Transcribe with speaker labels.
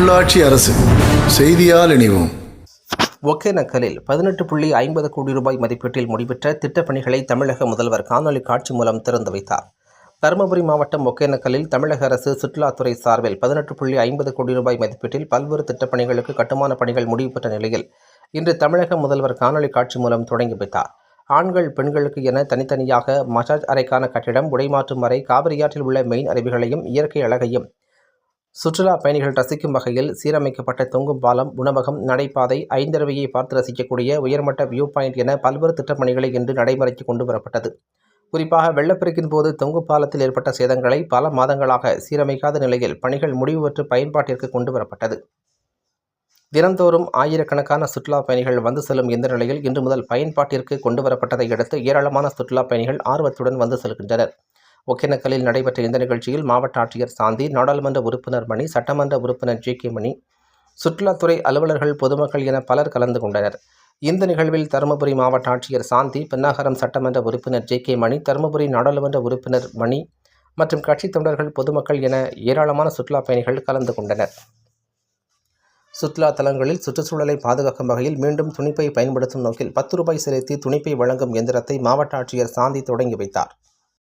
Speaker 1: உள்ளாட்சி அரசு செய்தியால் இணைவோம்.
Speaker 2: ஒகேனக்கலில் 18.50 கோடி ரூபாய் மதிப்பீட்டில் முடிவுற்ற திட்டப்பணிகளை தமிழக முதல்வர் காணொலி காட்சி மூலம் திறந்து வைத்தார். தருமபுரி மாவட்டம் ஒகேனக்கலில் தமிழக அரசு சுற்றுலாத்துறை சார்பில் 18.50 கோடி ரூபாய் மதிப்பீட்டில் பல்வேறு திட்டப்பணிகளுக்கு கட்டுமான பணிகள் முடிவு பெற்ற நிலையில் இன்று தமிழக முதல்வர் காணொலி காட்சி மூலம் தொடங்கி வைத்தார். ஆண்கள் பெண்களுக்கு என தனித்தனியாக மசாஜ் அறைக்கான கட்டிடம், உடைமாற்றும் அறை, காவிரியாற்றில் உள்ள மெயின் அருவிகளையும் இயற்கை அழகையும் சுற்றுலா பயணிகள் ரசிக்கும் வகையில் சீரமைக்கப்பட்ட தொங்கும் பாலம், உணவகம், நடைபாதை, ஐந்தருவியை பார்த்து ரசிக்கக்கூடிய உயர்மட்ட வியூ பாயிண்ட் என பல்வேறு திட்டப்பணிகளை இன்று நடைமுறைக்கு கொண்டு வரப்பட்டது. குறிப்பாக வெள்ளப்பெருக்கின் போது தொங்கு பாலத்தில் ஏற்பட்ட சேதங்களை பல மாதங்களாக சீரமைக்காத நிலையில் பணிகள் முடிவு பெற்று பயன்பாட்டிற்கு கொண்டு வரப்பட்டது. தினந்தோறும் ஆயிரக்கணக்கான சுற்றுலா பயணிகள் வந்து செல்லும் இந்த நிலையில் இன்று முதல் பயன்பாட்டிற்கு கொண்டு வரப்பட்டதை அடுத்து ஏராளமான சுற்றுலா பயணிகள் ஆர்வத்துடன் வந்து செல்கின்றனர். ஒகேனக்கலில் நடைபெற்ற இந்த நிகழ்ச்சியில் மாவட்ட ஆட்சியர் சாந்தி, நாடாளுமன்ற உறுப்பினர் மணி, சட்டமன்ற உறுப்பினர் JK மணி, சுற்றுலாத்துறை அலுவலர்கள், பொதுமக்கள் என பலர் கலந்து கொண்டனர். இந்த நிகழ்வில் தருமபுரி மாவட்ட ஆட்சியர் சாந்தி, பென்னாகரம் சட்டமன்ற உறுப்பினர் JK மணி, தருமபுரி நாடாளுமன்ற உறுப்பினர் மணி மற்றும் கட்சித் தொண்டர்கள், பொதுமக்கள் என ஏராளமான சுற்றுலா பயணிகள் கலந்து கொண்டனர். சுற்றுலா தலங்களில் சுற்றுச்சூழலை பாதுகாக்கும் வகையில் மீண்டும் துணிப்பை பயன்படுத்தும் நோக்கில் 10 ரூபாய் செலுத்தி துணிப்பை வழங்கும் எந்திரத்தை மாவட்ட ஆட்சியர் சாந்தி தொடங்கி வைத்தார்.